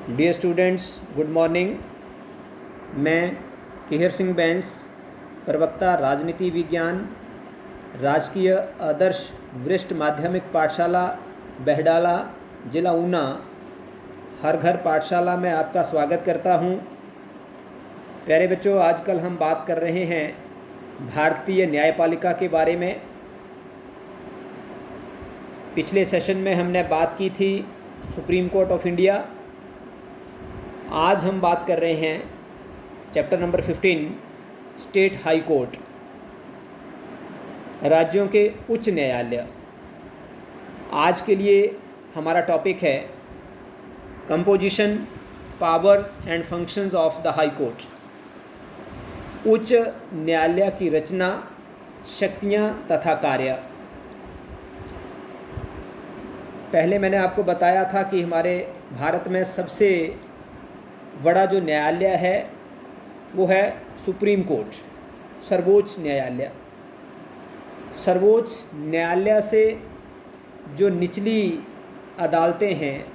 Dear students, good morning. मैं केहर सिंह बैंस, प्रवक्ता राजनीति विज्ञान, राजकीय आदर्श वरिष्ठ माध्यमिक पाठशाला बहडाला, जिला ऊना, हर घर पाठशाला में आपका स्वागत करता हूं। प्यारे बच्चों, आजकल हम बात कर रहे हैं भारतीय न्यायपालिका के बारे में। पिछले सेशन में हमने बात की थी सुप्रीम कोर्ट ऑफ इंडिया। आज हम बात कर रहे हैं chapter number 15, state high court, राज्यों के उच्च न्यायालय। आज के लिए हमारा टॉपिक है composition, powers and functions of the high court. उच्च न्यायालय की रचना, शक्तियाँ तथा कार्य। पहले मैंने आपको बताया था कि हमारे भारत में सबसे बड़ा जो न्यायालय है वो है सुप्रीम कोर्ट, सर्वोच्च न्यायालय। सर्वोच्च न्यायालय से जो निचली अदालतें हैं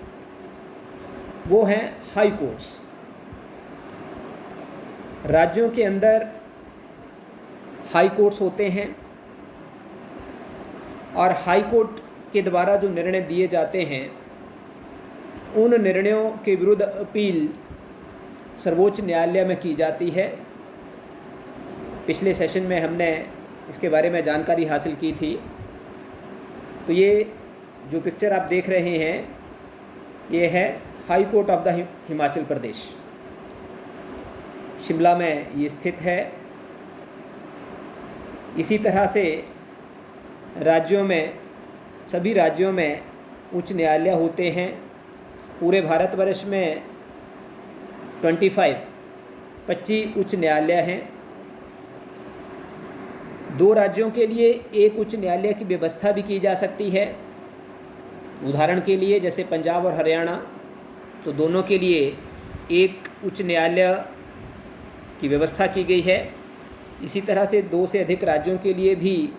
वो हैं हाई कोर्ट्स। राज्यों के अंदर हाई कोर्ट्स होते हैं और हाई कोर्ट के द्वारा जो निर्णय दिए जाते हैं उन निर्णयों के विरुद्ध अपील सर्वोच्च न्यायालय में की जाती है। पिछले सेशन में हमने इसके बारे में जानकारी हासिल की थी। तो ये जो पिक्चर आप देख रहे हैं ये है high court of the Himachal Pradesh. Shimla में ये स्थित है। इसी तरह से राज्यों में, सभी राज्यों में उच्च न्यायालय होते हैं। पूरे भारतवर्ष में 25 उच्च न्यायालय हैं। 2 राज्यों के लिए एक उच्च न्यायालय की व्यवस्था भी की जा सकती है। उदाहरण के लिए जैसे पंजाब और हरियाणा, तो दोनों के लिए एक उच्च न्यायालय की व्यवस्था की गई है। इसी तरह से 2 से अधिक राज्यों के लिए भी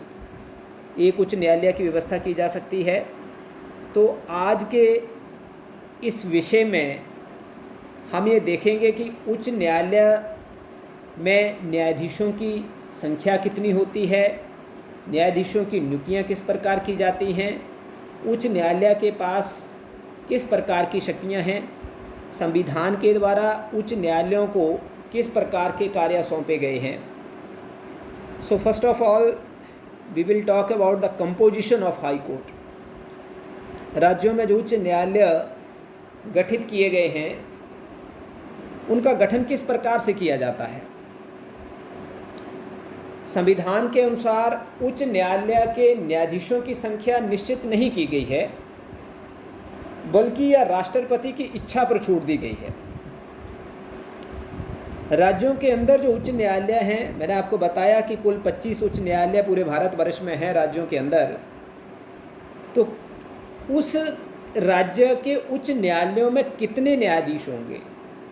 एक उच्च न्यायालय की व्यवस्था की जा सकती है। तो आज के इस विषय में हम ये देखेंगे कि उच्च न्यायालय में न्यायाधीशों की संख्या कितनी होती है, न्यायाधीशों की नियुक्तियाँ किस प्रकार की जाती हैं, उच्च न्यायालय के पास किस प्रकार की शक्तियाँ हैं, संविधान के द्वारा उच्च न्यायालयों को किस प्रकार के कार्य सौंपे गए हैं। So first of all we will talk about the composition of high court. राज्यों में जो उच्च न्यायालय गठित किए गए हैं उनका गठन किस प्रकार से किया जाता है। संविधान के अनुसार उच्च न्यायालय के न्यायाधीशों की संख्या निश्चित नहीं की गई है, बल्कि यह राष्ट्रपति की इच्छा पर छोड़ दी गई है। राज्यों के अंदर जो उच्च न्यायालय हैं, मैंने आपको बताया कि कुल 25 उच्च न्यायालय पूरे भारतवर्ष में हैं राज्यों के अंदर। तो उस राज्य के उच्च न्यायालयों में कितने न्यायाधीश होंगे,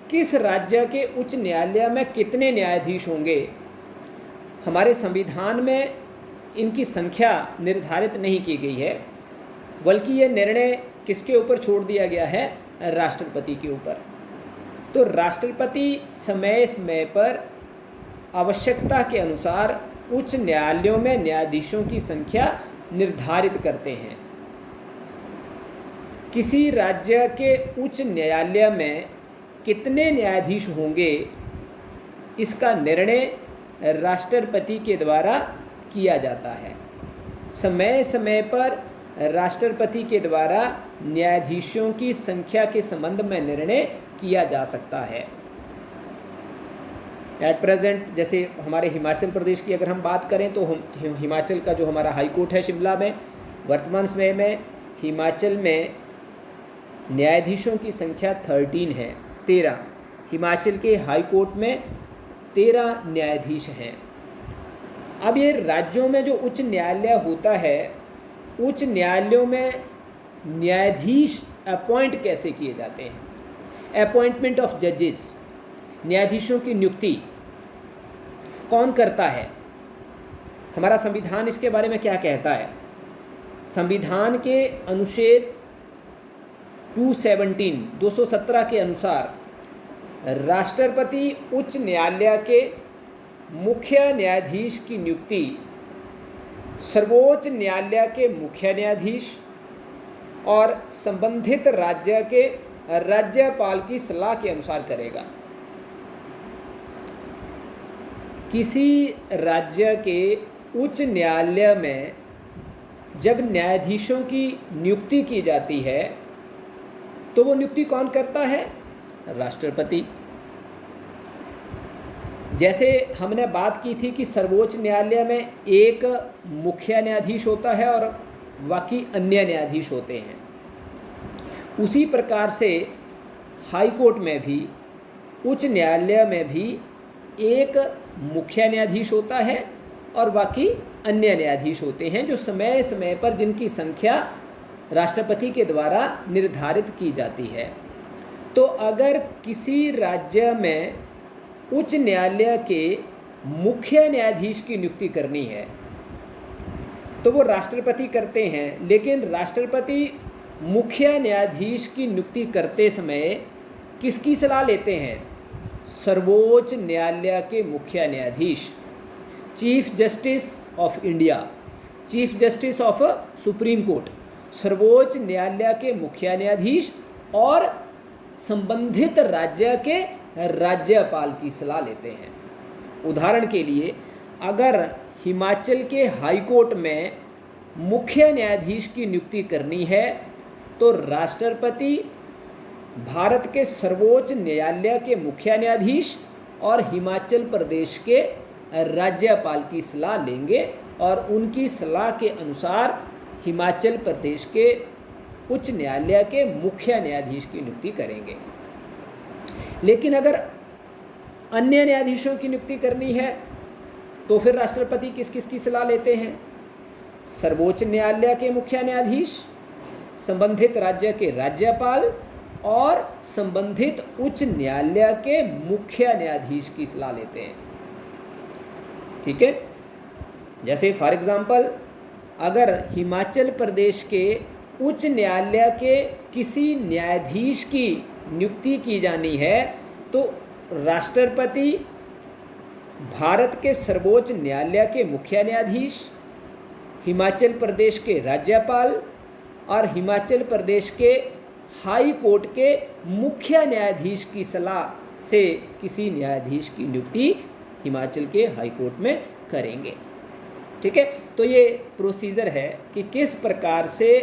किस राज्य के उच्च न्यायालय में कितने न्यायाधीश होंगे, हमारे संविधान में इनकी संख्या निर्धारित नहीं की गई है, बल्कि ये निर्णय किसके ऊपर छोड़ दिया गया है, राष्ट्रपति के ऊपर। तो राष्ट्रपति समय समय पर आवश्यकता के अनुसार उच्च न्यायालयों में न्यायाधीशों की संख्या निर्धारित करते हैं। किसी राज्य के उच्च न्यायालय में कितने न्यायाधीश होंगे, इसका निर्णय राष्ट्रपति के द्वारा किया जाता है। समय समय पर राष्ट्रपति के द्वारा न्यायाधीशों की संख्या के संबंध में निर्णय किया जा सकता है। एट प्रेजेंट जैसे हमारे हिमाचल प्रदेश की अगर हम बात करें तो हिमाचल का जो हमारा हाई कोर्ट है शिमला में, वर्तमान समय में हिमाचल में न्यायाधीशों की संख्या 13 हिमाचल के हाई कोर्ट में 13 न्यायाधीश हैं। अब ये राज्यों में जो उच्च न्यायालय होता है, उच्च न्यायालयों में न्यायाधीश अपॉइंट कैसे किए जाते हैं। अपॉइंटमेंट ऑफ जजेस, न्यायाधीशों की नियुक्ति कौन करता है, हमारा संविधान इसके बारे में क्या कहता है। संविधान के अनुच्छेद 217 के अनुसार राष्ट्रपति उच्च न्यायालय के मुख्य न्यायाधीश की नियुक्ति सर्वोच्च न्यायालय के मुख्य न्यायाधीश और संबंधित राज्य के राज्यपाल की सलाह के अनुसार करेगा। किसी राज्य के उच्च न्यायालय में जब न्यायाधीशों की नियुक्ति की जाती है तो वो नियुक्ति कौन करता है? राष्ट्रपति। जैसे हमने बात की थी कि सर्वोच्च न्यायालय में एक मुख्य न्यायाधीश होता है और बाकी अन्य न्यायाधीश होते हैं, उसी प्रकार से हाई कोर्ट में भी, उच्च न्यायालय में भी एक मुख्य न्यायाधीश होता है और बाकी अन्य न्यायाधीश होते हैं जो समय समय पर जिनकी संख्या राष्ट्रपति के द्वारा निर्धारित की जाती है। तो अगर किसी राज्य में उच्च न्यायालय के मुख्य न्यायाधीश की नियुक्ति करनी है तो वो राष्ट्रपति करते हैं, लेकिन राष्ट्रपति मुख्य न्यायाधीश की नियुक्ति करते समय किसकी सलाह लेते हैं? सर्वोच्च न्यायालय के मुख्य न्यायाधीश, chief justice of India, chief justice of supreme court, सर्वोच्च न्यायालय के मुख्य न्यायाधीश और संबंधित राज्य के राज्यपाल की सलाह लेते हैं। उदाहरण के लिए, अगर हिमाचल के हाई कोर्ट में मुख्य न्यायाधीश की नियुक्ति करनी है तो राष्ट्रपति भारत के सर्वोच्च न्यायालय के मुख्य न्यायाधीश और हिमाचल प्रदेश के राज्यपाल की सलाह लेंगे और उनकी सलाह के अनुसार हिमाचल प्रदेश के उच्च न्यायालय के मुख्य न्यायाधीश की नियुक्ति करेंगे। लेकिन अगर अन्य न्यायाधीशों की नियुक्ति करनी है तो फिर राष्ट्रपति किस किस की सलाह लेते हैं? सर्वोच्च न्यायालय के मुख्य न्यायाधीश, संबंधित राज्य के राज्यपाल और संबंधित उच्च न्यायालय के मुख्य न्यायाधीश की सलाह लेते हैं। ठीक है। जैसे फॉर एग्जांपल, अगर हिमाचल प्रदेश के उच्च न्यायालय के किसी न्यायाधीश की नियुक्ति की जानी है तो राष्ट्रपति भारत के सर्वोच्च न्यायालय के मुख्य न्यायाधीश, हिमाचल प्रदेश के राज्यपाल और हिमाचल प्रदेश के हाई कोर्ट के मुख्य न्यायाधीश की सलाह से किसी न्यायाधीश की नियुक्ति हिमाचल के हाई कोर्ट में करेंगे। ठीक है। तो ये प्रोसीजर है कि किस प्रकार से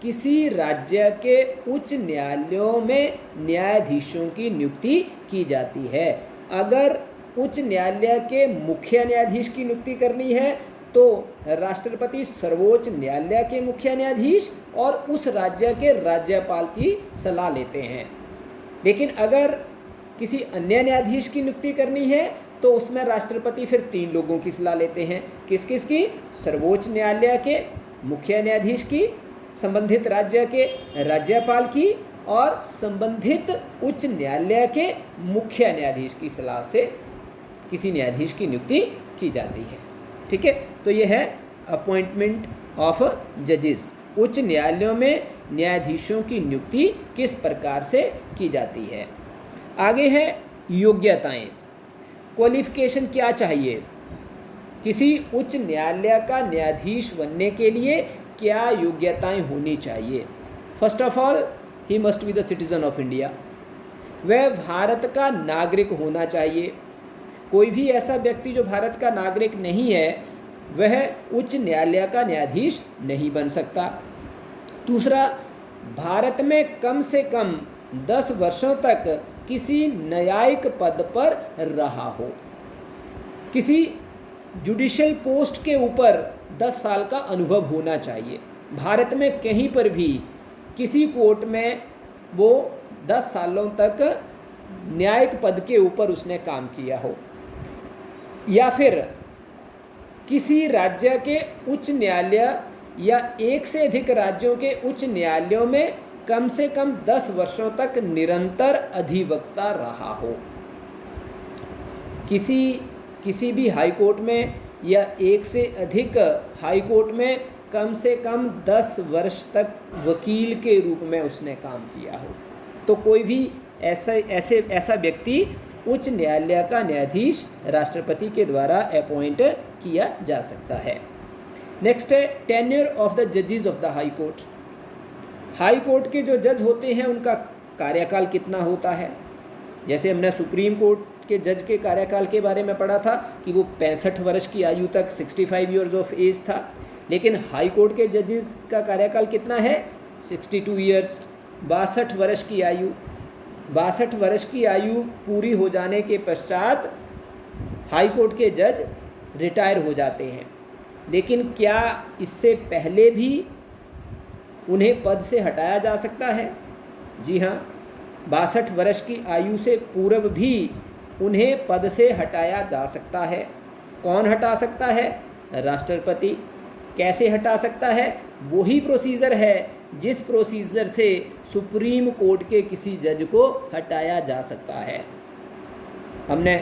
किसी राज्य के उच्च न्यायालयों में न्यायाधीशों की नियुक्ति की जाती है। अगर उच्च न्यायालय के मुख्य न्यायाधीश की नियुक्ति करनी है तो राष्ट्रपति सर्वोच्च न्यायालय के मुख्य न्यायाधीश और उस राज्य के राज्यपाल की सलाह लेते हैं। लेकिन अगर किसी अन्य न्यायाधीश की नियुक्ति करनी है तो उसमें राष्ट्रपति फिर 3 लोगों की सलाह लेते हैं। किस किस की? सर्वोच्च न्यायालय के मुख्य न्यायाधीश की, संबंधित राज्य के राज्यपाल की और संबंधित उच्च न्यायालय के मुख्य न्यायाधीश की सलाह से किसी न्यायाधीश की नियुक्ति की जाती है। ठीक है। तो यह है अपॉइंटमेंट ऑफ जजेस। उच्च न्यायालयों में न्यायाधीशों की नियुक्ति किस प्रकार से की जाती है। आगे है योग्यताएं। क्वालिफिकेशन क्या चाहिए? किसी उच्च न्यायालय का न्यायाधीश बनने के लिए क्या योग्यताएं होनी चाहिए? First of all, he must be the citizen of India. वह भारत का नागरिक होना चाहिए। कोई भी ऐसा व्यक्ति जो भारत का नागरिक नहीं है वह उच्च न्यायालय का न्यायाधीश नहीं बन सकता। दूसरा, भारत में कम से कम 10 वर्षों तक किसी न्यायिक पद पर रहा हो। किसी जुडिशियल पोस्ट के ऊपर 10 साल का अनुभव होना चाहिए। भारत में कहीं पर भी किसी कोर्ट में वो 10 सालों तक न्यायिक पद के ऊपर उसने काम किया हो, या फिर किसी राज्य के उच्च न्यायालय या एक से अधिक राज्यों के उच्च न्यायालयों में कम से कम 10 वर्षों तक निरंतर अधिवक्ता रहा हो। किसी भी हाई कोर्ट में या एक से अधिक हाई कोर्ट में कम से कम 10 वर्ष तक वकील के रूप में उसने काम किया हो, तो कोई भी ऐसा व्यक्ति उच्च न्यायालय का न्यायाधीश राष्ट्रपति के द्वारा अपॉइंट किया जा सकता है। नेक्स्ट है टेन्योर ऑफ द जजेस of the high court. High court के जो जज होते हैं उनका कार्यकाल कितना होता है। जैसे हमने सुप्रीम कोर्ट के जज के कार्यकाल के बारे में पढ़ा था कि वो 65 वर्ष की आयु तक 65 ईयर्स ऑफ एज था, लेकिन हाई कोर्ट के जजेस का कार्यकाल कितना है 62 ईयर्स, 62 वर्ष की आयु। 62 वर्ष की आयु पूरी हो जाने के पश्चात हाई कोर्ट के जज रिटायर हो जाते हैं, लेकिन क्या इससे पहले भी उन्हें पद से हटाया जा सकता है? जी हाँ, 62 वर्ष की आयु से पूर्व भी उन्हें पद से हटाया जा सकता है। कौन हटा सकता है? राष्ट्रपति। कैसे हटा सकता है? वही प्रोसीजर है जिस प्रोसीजर से सुप्रीम कोर्ट के किसी जज को हटाया जा सकता है। हमने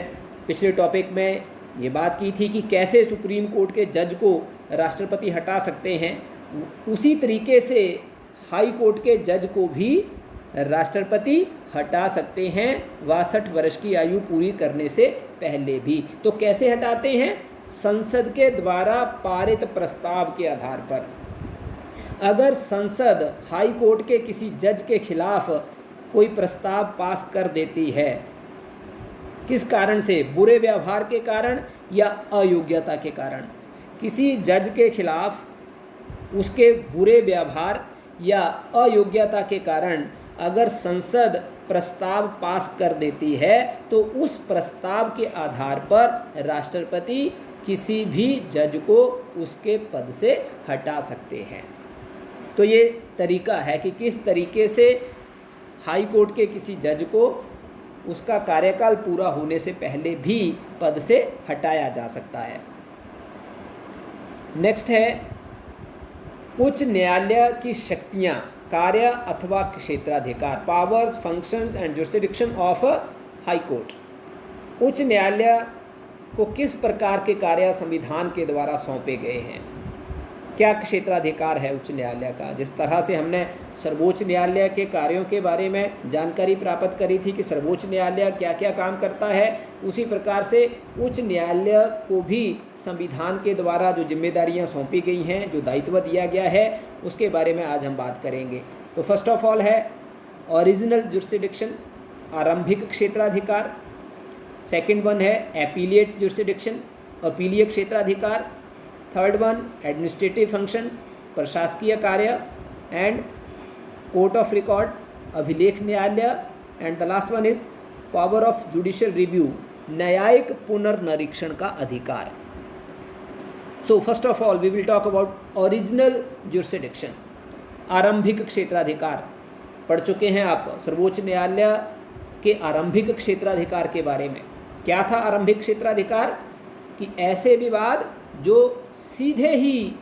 पिछले टॉपिक में ये बात की थी कि कैसे सुप्रीम कोर्ट के जज को राष्ट्रपति हटा सकते हैं। उसी तरीके से हाई कोर्ट के जज को भी राष्ट्रपति हटा सकते हैं 62 वर्ष की आयु पूरी करने से पहले भी। तो कैसे हटाते हैं? संसद के द्वारा पारित प्रस्ताव के आधार पर। अगर संसद हाई कोर्ट के किसी जज के खिलाफ कोई प्रस्ताव पास कर देती है, किस कारण से? बुरे व्यवहार के कारण या अयोग्यता के कारण। किसी जज के खिलाफ उसके बुरे व्यवहार या अयोग्यता के कारण अगर संसद प्रस्ताव पास कर देती है तो उस प्रस्ताव के आधार पर राष्ट्रपति किसी भी जज को उसके पद से हटा सकते हैं। तो ये तरीका है कि किस तरीके से हाई कोर्ट के किसी जज को उसका कार्यकाल पूरा होने से पहले भी पद से हटाया जा सकता है। नेक्स्ट है उच्च न्यायालय की शक्तियां, कार्य अथवा क्षेत्राधिकार, powers, functions and jurisdiction of high court. उच्च न्यायालय को किस प्रकार के कार्य संविधान के द्वारा सौंपे गए हैं? क्या क्षेत्राधिकार है उच्च न्यायालय का? जिस तरह से हमने सर्वोच्च न्यायालय के कार्यों के बारे में जानकारी प्राप्त करी थी कि सर्वोच्च न्यायालय क्या क्या काम करता है, उसी प्रकार से उच्च न्यायालय को भी संविधान के द्वारा जो जिम्मेदारियां सौंपी गई हैं, जो दायित्व दिया गया है, उसके बारे में आज हम बात करेंगे। तो फर्स्ट ऑफ ऑल है ओरिजिनल जुरिसडिक्शन, आरंभिक क्षेत्राधिकार। सेकंड वन है एपीलिएट जुरिसडिक्शन, अपीलीय क्षेत्राधिकार। थर्ड वन एडमिनिस्ट्रेटिव फंक्शंस, प्रशासकीय कार्य। एंड कोर्ट ऑफ रिकॉर्ड, अभिलेख न्यायालय। And the last one is power of judicial review, न्यायिक पुनर्निरीक्षण का अधिकार। So first of all we will talk about original jurisdiction, आरंभिक क्षेत्राधिकार। पढ़ चुके हैं आप सर्वोच्च न्यायालय के आरंभिक क्षेत्राधिकार के बारे में। क्या था आरंभिक क्षेत्राधिकार? कि ऐसे विवाद जो सीधे ही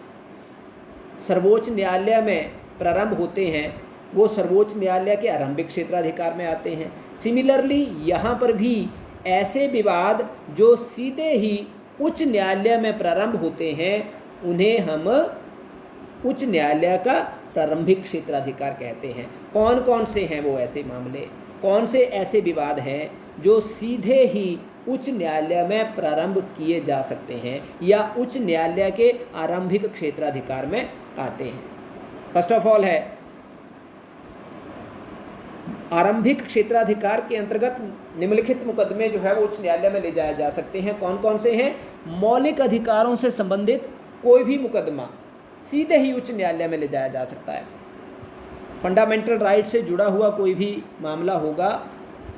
सर्वोच्च न्यायालय में प्रारंभ होते हैं वो सर्वोच्च न्यायालय के आरंभिक क्षेत्राधिकार में आते हैं। सिमिलरली यहाँ पर भी ऐसे विवाद जो सीधे ही उच्च न्यायालय में प्रारंभ होते हैं उन्हें हम उच्च न्यायालय का प्रारंभिक क्षेत्राधिकार कहते हैं। कौन कौन से हैं वो ऐसे मामले, कौन से ऐसे विवाद हैं जो सीधे ही उच्च न्यायालय में प्रारंभ किए जा सकते हैं या उच्च न्यायालय के आरंभिक क्षेत्राधिकार में आते हैं? फर्स्ट ऑफ ऑल है आरंभिक क्षेत्राधिकार के अंतर्गत निम्नलिखित मुकदमे जो है वो उच्च न्यायालय में ले जाए जा सकते हैं। कौन कौन से हैं? मौलिक अधिकारों से संबंधित कोई भी मुकदमा सीधे ही उच्च न्यायालय में ले जाया जा सकता है। फंडामेंटल राइट से जुड़ा हुआ कोई भी मामला होगा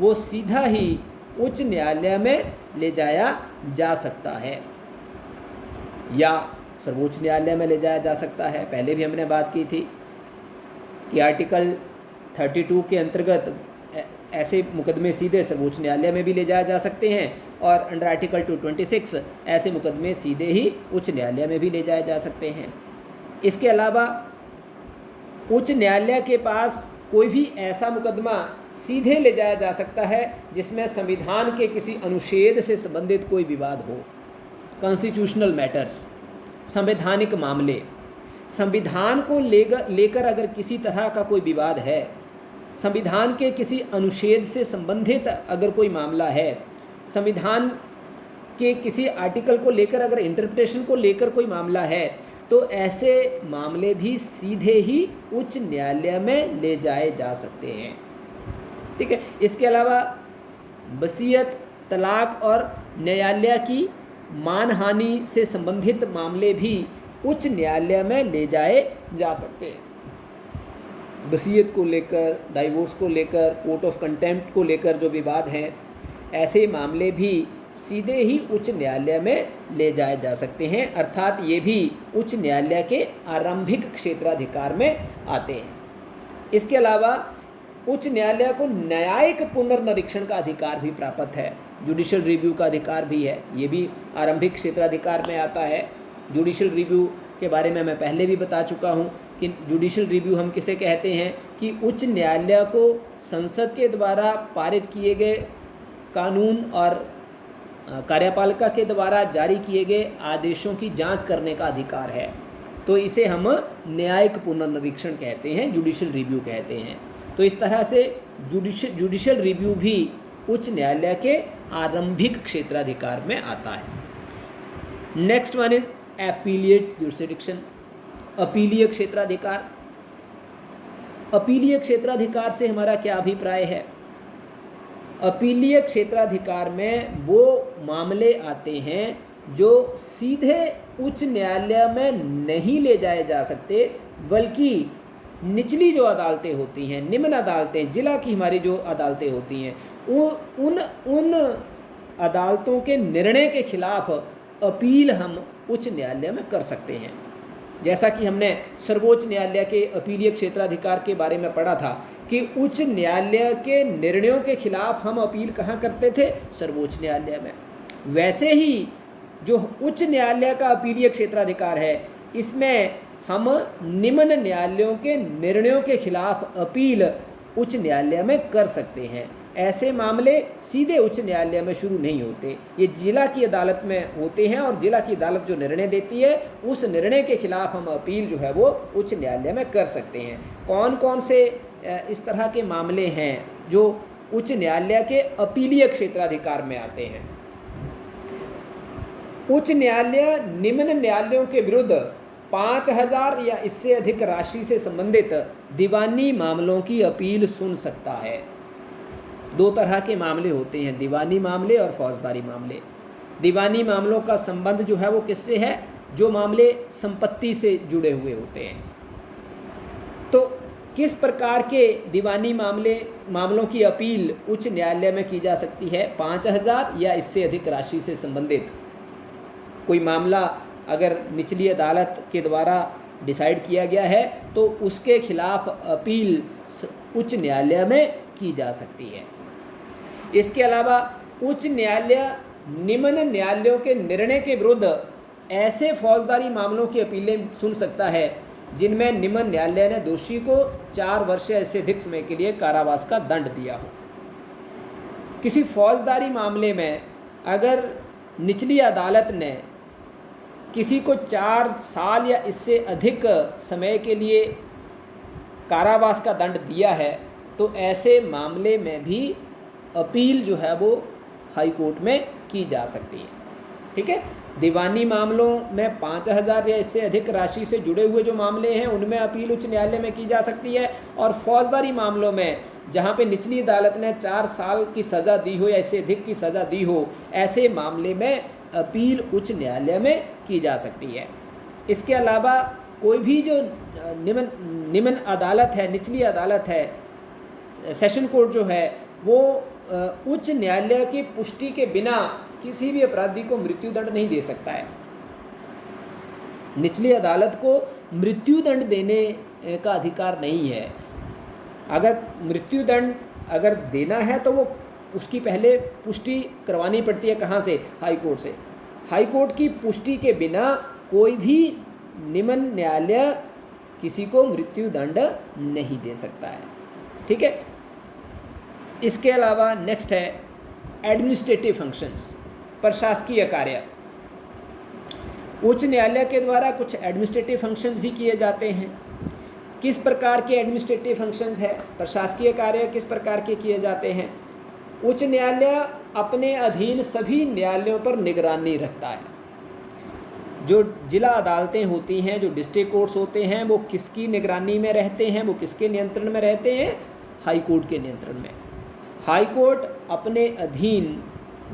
वो सीधा ही उच्च न्यायालय में ले जाया जा सकता है या सर्वोच्च न्यायालय में ले जाया जा सकता है। पहले भी हमने बात की थी कि आर्टिकल 32 के अंतर्गत ऐसे मुकदमे सीधे सर्वोच्च न्यायालय में भी ले जाए जा सकते हैं और अंडर आर्टिकल 226 ऐसे मुकदमे सीधे ही उच्च न्यायालय में भी ले जाए जा सकते हैं। इसके अलावा उच्च न्यायालय के पास कोई भी ऐसा मुकदमा सीधे ले जाया जा सकता है जिसमें संविधान के किसी अनुच्छेद से संबंधित कोई विवाद हो। कॉन्स्टिट्यूशनल मैटर्स, संवैधानिक मामले। संविधान को लेकर अगर किसी तरह का कोई विवाद है, संविधान के किसी अनुच्छेद से संबंधित अगर कोई मामला है, संविधान के किसी आर्टिकल को लेकर अगर इंटरप्रिटेशन को लेकर कोई मामला है, तो ऐसे मामले भी सीधे ही उच्च न्यायालय में ले जाए जा सकते हैं। ठीक है। इसके अलावा वसीयत, तलाक और न्यायालय की मानहानि से संबंधित मामले भी उच्च न्यायालय में ले जाए जा सकते हैं। वसीयत को लेकर, डाइवोर्स को लेकर, कोर्ट ऑफ कंटेम्प्ट को लेकर जो विवाद हैं, ऐसे मामले भी सीधे ही उच्च न्यायालय में ले जाए जा सकते हैं, अर्थात ये भी उच्च न्यायालय के आरंभिक क्षेत्राधिकार में आते हैं। इसके अलावा उच्च न्यायालय को न्यायिक पुनर्निरीक्षण का अधिकार भी प्राप्त है, जुडिशियल रिव्यू का अधिकार भी है, ये भी आरंभिक क्षेत्राधिकार में आता है। जुडिशियल रिव्यू के बारे में मैं पहले भी बता चुका हूँ कि जुडिशियल रिव्यू हम किसे कहते हैं कि उच्च न्यायालय को संसद के द्वारा पारित किए गए कानून और कार्यपालिका के द्वारा जारी किए गए आदेशों की जांच करने का अधिकार है, तो इसे हम न्यायिक पुनर्निरीक्षण कहते हैं, जुडिशियल रिव्यू कहते हैं। तो इस तरह से जुडिशियल रिव्यू भी उच्च न्यायालय के आरंभिक क्षेत्राधिकार में आता है। Next one is appellate jurisdiction, अपीलीय क्षेत्राधिकार। अपीलीय क्षेत्राधिकार से हमारा क्या अभिप्राय है? अपीलीय क्षेत्राधिकार में वो मामले आते हैं जो सीधे उच्च न्यायालय में नहीं ले जाए जा सकते, बल्कि निचली जो अदालतें होती हैं, निम्न अदालतें, जिला की हमारी जो अदालतें होती हैं, उन अदालतों के निर्णय के खिलाफ अपील हम उच्च न्यायालय में कर सकते हैं। जैसा कि हमने सर्वोच्च न्यायालय के अपीलीय क्षेत्राधिकार के बारे में पढ़ा था कि उच्च न्यायालय के निर्णयों के खिलाफ हम अपील कहाँ करते थे? सर्वोच्च न्यायालय में। वैसे ही जो उच्च न्यायालय का अपीलीय क्षेत्राधिकार है, इसमें हम निम्न न्यायालयों के निर्णयों के खिलाफ अपील उच्च न्यायालय में कर सकते हैं। ऐसे मामले सीधे उच्च न्यायालय में शुरू नहीं होते, ये जिला की अदालत में होते हैं, और जिला की अदालत जो निर्णय देती है उस निर्णय के खिलाफ हम अपील जो है वो उच्च न्यायालय में कर सकते हैं। कौन कौन से इस तरह के मामले हैं जो उच्च न्यायालय के अपीलीय क्षेत्राधिकार में आते हैं? उच्च न्यायालय निम्न न्यायालयों के विरुद्ध 5,000 या इससे अधिक राशि से संबंधित दीवानी मामलों की अपील सुन सकता है। दो तरह के मामले होते हैं, दीवानी मामले और फौजदारी मामले। दीवानी मामलों का संबंध जो है वो किससे है? जो मामले संपत्ति से जुड़े हुए होते हैं। तो किस प्रकार के दीवानी मामलों की अपील उच्च न्यायालय में की जा सकती है? 5,000 या इससे अधिक राशि से संबंधित कोई मामला अगर निचली अदालत के द्वारा डिसाइड किया गया है तो उसके खिलाफ अपील उच्च न्यायालय में की जा सकती है। इसके अलावा उच्च न्यायालय निम्न न्यायालयों के निर्णय के विरुद्ध ऐसे फौजदारी मामलों की अपीलें सुन सकता है जिनमें निम्न न्यायालय ने दोषी को 4 वर्ष या इससे अधिक समय के लिए कारावास का दंड दिया हो। किसी फौजदारी मामले में अगर निचली अदालत ने किसी को 4 साल या इससे अधिक समय के लिए कारावास का दंड दिया है तो ऐसे मामले में भी अपील जो है वो हाई कोर्ट में की जा सकती है। ठीक है। दीवानी मामलों में 5,000 या इससे अधिक राशि से जुड़े हुए जो मामले हैं उनमें अपील उच्च न्यायालय में की जा सकती है, और फौजदारी मामलों में जहाँ पे निचली अदालत ने 4 साल की सज़ा दी हो या इससे अधिक की सज़ा दी हो, ऐसे मामले में अपील उच्च न्यायालय में की जा सकती है। इसके अलावा कोई भी जो निम्न अदालत है, निचली अदालत है, सेशन कोर्ट जो है, वो उच्च न्यायालय की पुष्टि के बिना किसी भी अपराधी को मृत्युदंड नहीं दे सकता है। निचली अदालत को मृत्युदंड देने का अधिकार नहीं है। अगर मृत्युदंड अगर देना है तो वो उसकी पहले पुष्टि करवानी पड़ती है। कहाँ से? हाई कोर्ट से। हाई कोर्ट की पुष्टि के बिना कोई भी निम्न न्यायालय किसी को मृत्युदंड नहीं दे सकता है। ठीक है। इसके अलावा नेक्स्ट है एडमिनिस्ट्रेटिव फंक्शंस, प्रशासकीय कार्य। उच्च न्यायालय के द्वारा कुछ एडमिनिस्ट्रेटिव फंक्शंस भी किए जाते हैं। किस प्रकार के एडमिनिस्ट्रेटिव फंक्शंस है, प्रशासकीय कार्य किस प्रकार के किए जाते हैं? उच्च न्यायालय अपने अधीन सभी न्यायालयों पर निगरानी रखता है। जो जिला अदालतें होती हैं, जो डिस्ट्रिक्ट कोर्ट्स होते हैं, वो किसकी निगरानी में रहते हैं, वो किसके नियंत्रण में रहते हैं? हाई कोर्ट के नियंत्रण में। हाई कोर्ट अपने अधीन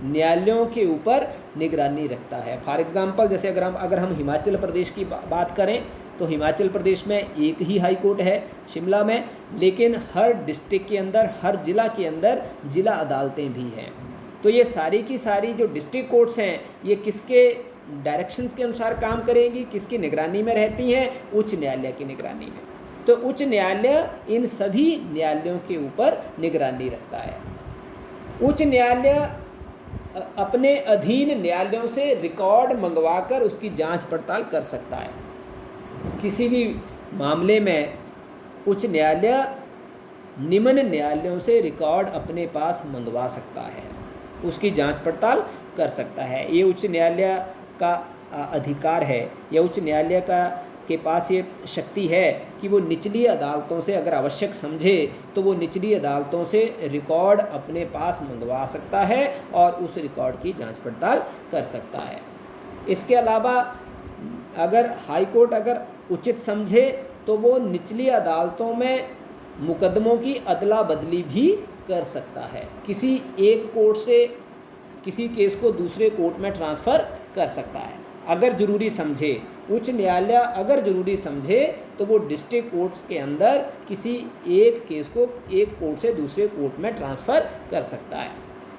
न्यायालयों के ऊपर निगरानी रखता है। फॉर एग्जांपल, जैसे अगर हम हिमाचल प्रदेश की बात करें तो हिमाचल प्रदेश में एक ही हाई कोर्ट है शिमला में, लेकिन हर डिस्ट्रिक्ट के अंदर, हर जिला के अंदर जिला अदालतें भी हैं। तो ये सारी की सारी जो डिस्ट्रिक्ट कोर्ट्स हैं, ये किसके डायरेक्शंस के अनुसार काम करेंगी, किसकी निगरानी में रहती हैं? उच्च न्यायालय की निगरानी में। तो उच्च न्यायालय इन सभी न्यायालयों के ऊपर निगरानी रखता है। उच्च न्यायालय अपने अधीन न्यायालयों से रिकॉर्ड मंगवाकर उसकी जांच पड़ताल कर सकता है। किसी भी मामले में उच्च न्यायालय निम्न न्यायालयों से रिकॉर्ड अपने पास मंगवा सकता है, उसकी जांच पड़ताल कर सकता है। ये उच्च न्यायालय का अधिकार है, या उच्च न्यायालय के पास ये शक्ति है कि वो निचली अदालतों से अगर आवश्यक समझे तो वो निचली अदालतों से रिकॉर्ड अपने पास मंगवा सकता है और उस रिकॉर्ड की जांच पड़ताल कर सकता है। इसके अलावा अगर हाई कोर्ट अगर उचित समझे तो वो निचली अदालतों में मुकदमों की अदला बदली भी कर सकता है। किसी एक कोर्ट से किसी केस को दूसरे कोर्ट में ट्रांसफ़र कर सकता है अगर ज़रूरी समझे। उच्च न्यायालय अगर ज़रूरी समझे तो वो डिस्ट्रिक्ट कोर्ट के अंदर किसी एक केस को एक कोर्ट से दूसरे कोर्ट में ट्रांसफ़र कर सकता है।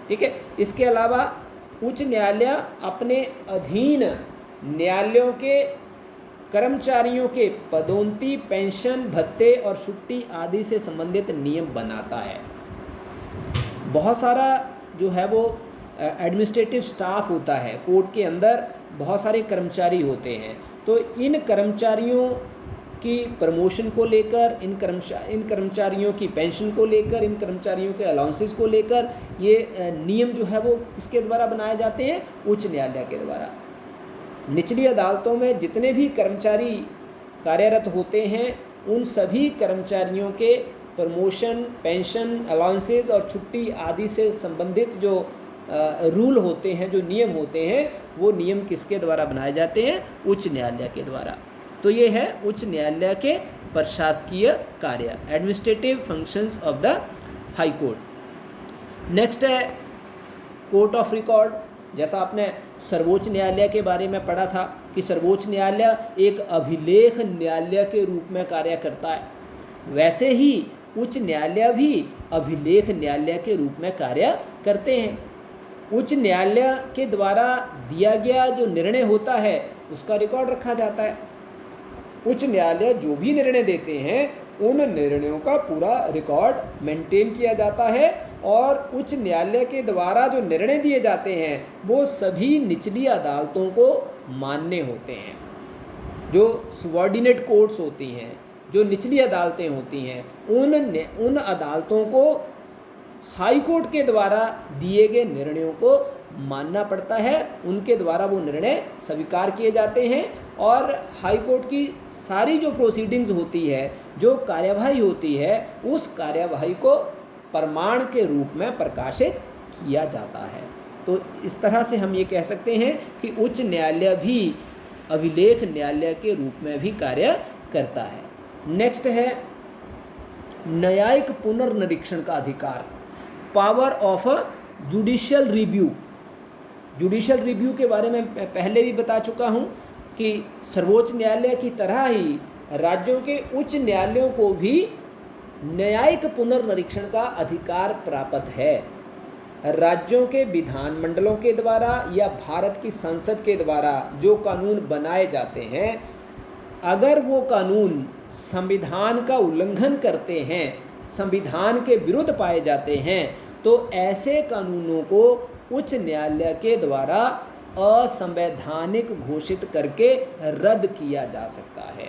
ठीक है। इसके अलावा उच्च न्यायालय अपने अधीन न्यायालयों के कर्मचारियों के पदोन्नति, पेंशन, भत्ते और छुट्टी आदि से संबंधित नियम बनाता है। बहुत सारा जो है वो एडमिनिस्ट्रेटिव स्टाफ होता है कोर्ट के अंदर, बहुत सारे कर्मचारी होते हैं। तो इन कर्मचारियों की प्रमोशन को लेकर, इन कर्मचारियों की पेंशन को लेकर, इन कर्मचारियों के अलाउंसेस को लेकर ये नियम जो है वो किसके द्वारा बनाए जाते हैं? उच्च न्यायालय के द्वारा। निचली अदालतों में जितने भी कर्मचारी कार्यरत होते हैं उन सभी कर्मचारियों के प्रमोशन, पेंशन, अलाउंसेस और छुट्टी आदि से संबंधित जो रूल होते हैं, जो नियम होते हैं, वो नियम किसके द्वारा बनाए जाते हैं? उच्च न्यायालय के द्वारा। तो ये है उच्च न्यायालय के प्रशासकीय कार्य, administrative functions of the high court. Next है कोर्ट ऑफ रिकॉर्ड। जैसा आपने सर्वोच्च न्यायालय के बारे में पढ़ा था कि सर्वोच्च न्यायालय एक अभिलेख न्यायालय के रूप में कार्य करता है, वैसे ही उच्च न्यायालय भी अभिलेख न्यायालय के रूप में कार्य करते हैं। उच्च न्यायालय के द्वारा दिया गया जो निर्णय होता है उसका रिकॉर्ड रखा जाता है। उच्च न्यायालय जो भी निर्णय देते हैं उन निर्णयों का पूरा रिकॉर्ड मेंटेन किया जाता है, और उच्च न्यायालय के द्वारा जो निर्णय दिए जाते हैं वो सभी निचली अदालतों को मान्य होते हैं। जो सबऑर्डिनेट कोर्ट्स होती हैं, जो निचली अदालतें होती हैं, उन अदालतों को हाई कोर्ट के द्वारा दिए गए निर्णयों को मानना पड़ता है, उनके द्वारा वो निर्णय स्वीकार किए जाते हैं, और हाई कोर्ट की सारी जो प्रोसीडिंग्स होती है, जो कार्यवाही होती है, उस कार्यवाही को प्रमाण के रूप में प्रकाशित किया जाता है। तो इस तरह से हम ये कह सकते हैं कि उच्च न्यायालय भी अभिलेख न्यायालय के रूप में भी कार्य करता है। नेक्स्ट है न्यायिक पुनर्निरीक्षण का अधिकार, power of a judicial review. Judicial review के बारे में पहले भी बता चुका हूँ कि सर्वोच्च न्यायालय की तरह ही राज्यों के उच्च न्यायालयों को भी न्यायिक पुनर्निरीक्षण का अधिकार प्राप्त है। राज्यों के विधानमंडलों के द्वारा या भारत की संसद के द्वारा जो कानून बनाए जाते हैं, अगर वो कानून संविधान का उल्लंघन करते हैं, संविधान के विरुद्ध पाए जाते हैं, तो ऐसे कानूनों को उच्च न्यायालय के द्वारा असंवैधानिक घोषित करके रद्द किया जा सकता है।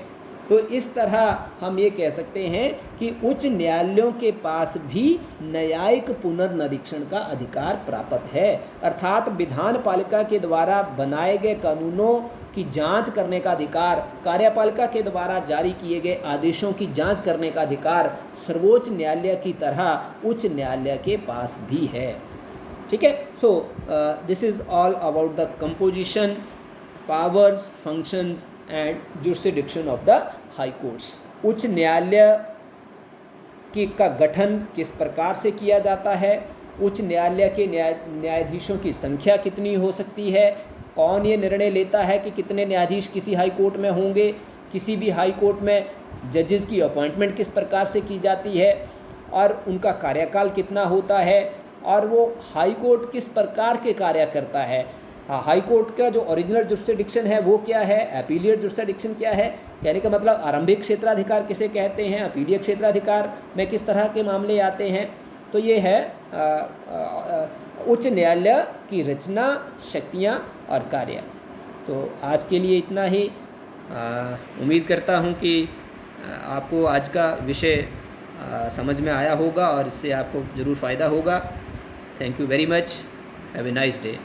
तो इस तरह हम ये कह सकते हैं कि उच्च न्यायालयों के पास भी न्यायिक पुनर्निरीक्षण का अधिकार प्राप्त है, अर्थात विधान पालिका के द्वारा बनाए गए कानूनों की जांच करने का अधिकार, कार्यपालिका के द्वारा जारी किए गए आदेशों की जांच करने का अधिकार सर्वोच्च न्यायालय की तरह उच्च न्यायालय के पास भी है। ठीक है। So this is all about the composition, powers, functions and jurisdiction of the high courts. उच्च न्यायालय का गठन किस प्रकार से किया जाता है, उच्च न्यायालय के न्यायाधीशों की संख्या कितनी हो सकती है, कौन ये निर्णय लेता है कि कितने न्यायाधीश किसी हाई कोर्ट में होंगे, किसी भी हाई कोर्ट में जजेस की अपॉइंटमेंट किस प्रकार से की जाती है और उनका कार्यकाल कितना होता है, और वो हाई कोर्ट किस प्रकार के कार्य करता है। हाई कोर्ट का जो ओरिजिनल जुरिसडिक्शन है वो क्या है, अपीलिएट जुरिसडिक्शन क्या है, कहने का मतलब आरंभिक क्षेत्राधिकार किसे कहते हैं, अपीलीय क्षेत्राधिकार में किस तरह के मामले आते हैं। तो ये है उच्च न्यायालय की रचना, शक्तियाँ और कार्य। तो आज के लिए इतना ही। उम्मीद करता हूँ कि आपको आज का विषय समझ में आया होगा और इससे आपको ज़रूर फ़ायदा होगा। Thank you very much. Have a nice day.